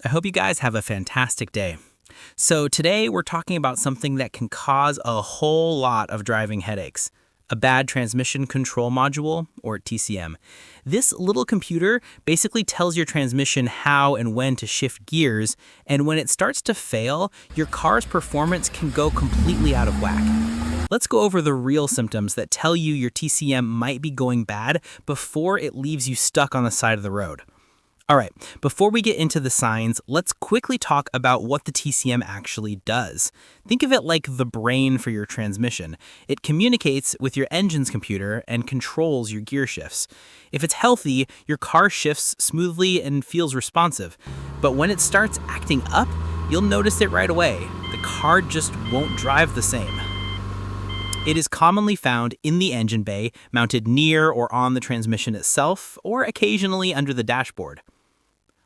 I hope you guys have a fantastic day. So, today we're talking about something that can cause a whole lot of driving headaches: a bad transmission control module, or TCM. This little computer basically tells your transmission how and when to shift gears, and when it starts to fail, your car's performance can go completely out of whack. Let's go over the real symptoms that tell you your TCM might be going bad before it leaves you stuck on the side of the road. All right, before we get into the signs, let's quickly talk about what the TCM actually does. Think of it like the brain for your transmission. It communicates with your engine's computer and controls your gear shifts. If it's healthy, your car shifts smoothly and feels responsive. But when it starts acting up, you'll notice it right away. The car just won't drive the same. It is commonly found in the engine bay, mounted near or on the transmission itself, or occasionally under the dashboard.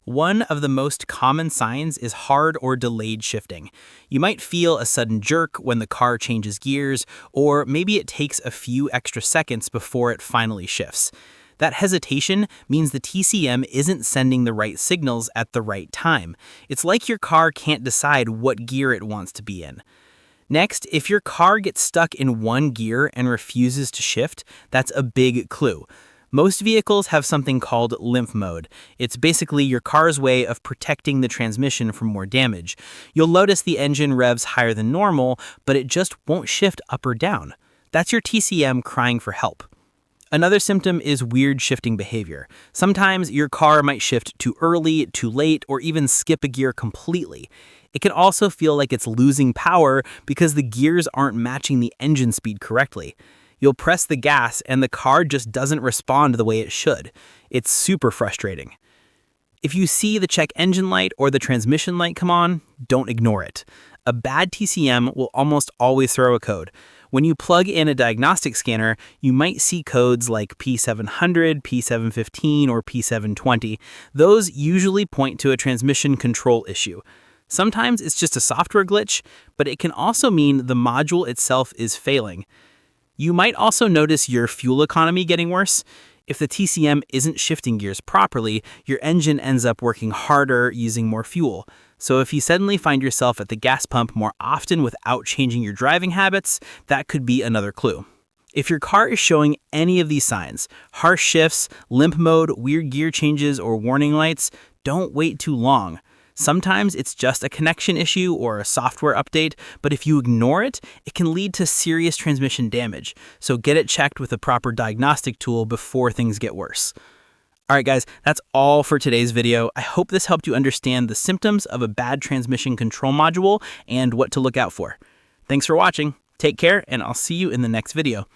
One of the most common signs is hard or delayed shifting. You might feel a sudden jerk when the car changes gears, or maybe it takes a few extra seconds before it finally shifts. That hesitation means the TCM isn't sending the right signals at the right time. It's like your car can't decide what gear it wants to be in. Next, if your car gets stuck in one gear and refuses to shift, that's a big clue. Most vehicles have something called limp mode. It's basically your car's way of protecting the transmission from more damage. You'll notice the engine revs higher than normal, but it just won't shift up or down. That's your TCM crying for help. Another symptom is weird shifting behavior. Sometimes your car might shift too early, too late, or even skip a gear completely. It can also feel like it's losing power because the gears aren't matching the engine speed correctly. You'll press the gas and the car just doesn't respond the way it should. It's super frustrating. If you see the check engine light or the transmission light come on, don't ignore it. A bad TCM will almost always throw a code. When you plug in a diagnostic scanner, you might see codes like P700, P715, or P720. Those usually point to a transmission control issue. Sometimes it's just a software glitch, but it can also mean the module itself is failing. You might also notice your fuel economy getting worse. If the TCM isn't shifting gears properly, your engine ends up working harder using more fuel. So if you suddenly find yourself at the gas pump more often without changing your driving habits, that could be another clue. If your car is showing any of these signs, harsh shifts, limp mode, weird gear changes, or warning lights, don't wait too long. Sometimes it's just a connection issue or a software update, but if you ignore it, it can lead to serious transmission damage. So get it checked with a proper diagnostic tool before things get worse. All right, guys, that's all for today's video. I hope this helped you understand the symptoms of a bad transmission control module and what to look out for. Thanks for watching. Take care, and I'll see you in the next video.